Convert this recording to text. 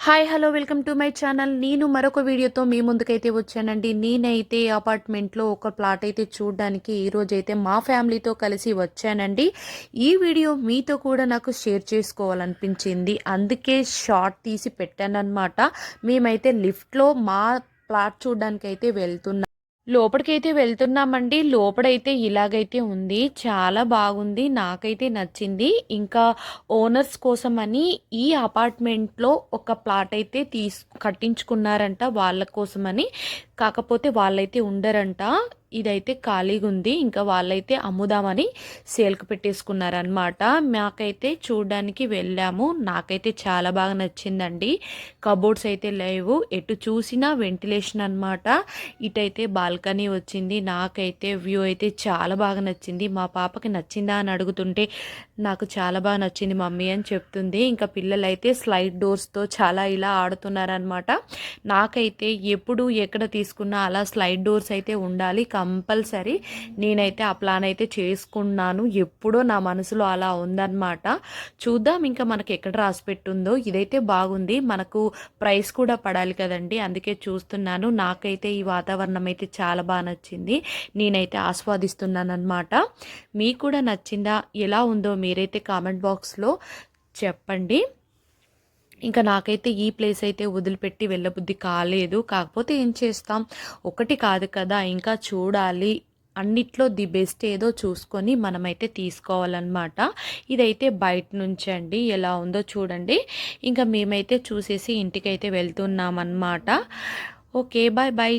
Hi hello welcome to my channel. నేను మరొక వీడియోతో మీ ముందుకైతే వచ్చానండి. నేనైతే అపార్ట్మెంట్లో ఒక ప్లాట్ అయితే చూడడానికి ఈరోజైతే మా ఫ్యామిలీతో కలిసి వచ్చానండి. ఈ వీడియో మీతో కూడా నాకు షేర్ చేసుకోవాలనిపించింది, అందుకే షార్ట్ తీసి పెట్టానన్నమాట. మేమైతే లిఫ్ట్లో మా ప్లాట్ చూడడానికి అయితే వెళ్తున్నాం. లోపలికైతే వెళ్తున్నామండి. లోపడైతే ఇలాగైతే ఉంది. చాలా బాగుంది. నాకైతే నచ్చింది. ఇంకా ఓనర్స్ కోసమని ఈ అపార్ట్మెంట్లో ఒక ప్లాట్ అయితే కట్టించుకున్నారంట వాళ్ళ కోసమని. కాకపోతే వాళ్ళైతే ఉండరంట. ఇదైతే ఖాళీగా ఉంది. ఇంకా వాళ్ళైతే అమ్ముదామని సేల్కి పెట్టేసుకున్నారనమాట. మాకైతే చూడడానికి వెళ్ళాము. నాకైతే చాలా బాగా నచ్చిందండి. కబోర్డ్స్ అయితే లేవు, ఎటు చూసినా వెంటిలేషన్ అనమాట. ఇటైతే బాల్కనీ వచ్చింది. నాకైతే వ్యూ అయితే చాలా బాగా నచ్చింది. మా పాపకి నచ్చిందా అని అడుగుతుంటే నాకు చాలా బాగా నచ్చింది మమ్మీ అని చెప్తుంది. ఇంకా పిల్లలైతే స్లైడ్ డోర్స్తో చాలా ఇలా ఆడుతున్నారనమాట. నాకైతే ఎప్పుడు ఎక్కడ తీసుకున్నా అలా స్లైడ్ డోర్స్ అయితే ఉండాలి కంపల్సరీ. నేనైతే ఆ ప్లాన్ అయితే చేసుకున్నాను. ఎప్పుడో నా మనసులో అలా ఉందన్నమాట. చూద్దాం ఇంకా మనకి ఎక్కడ రాసి పెట్టుందో. ఇదైతే బాగుంది. మనకు ప్రైస్ కూడా పడాలి కదండి, అందుకే చూస్తున్నాను. నాకైతే ఈ వాతావరణం అయితే చాలా బాగా నచ్చింది. నేనైతే ఆస్వాదిస్తున్నాను అనమాట. మీకు కూడా నచ్చిందా, ఎలా ఉందో మీరైతే కామెంట్ బాక్స్లో చెప్పండి. ఇంకా నాకైతే ఈ ప్లేస్ అయితే వదిలిపెట్టి వెళ్ళబుద్ధి కాలేదు. కాకపోతే ఏం చేస్తాం, ఒకటి కాదు కదా, ఇంకా చూడాలి. అన్నిట్లో ది బెస్ట్ ఏదో చూసుకొని మనమైతే తీసుకోవాలన్నమాట. ఇదైతే బయట నుంచి అండి, ఎలా ఉందో చూడండి. ఇంకా మేమైతే చూసేసి ఇంటికైతే వెళ్తున్నామన్నమాట. Okay, bye bye.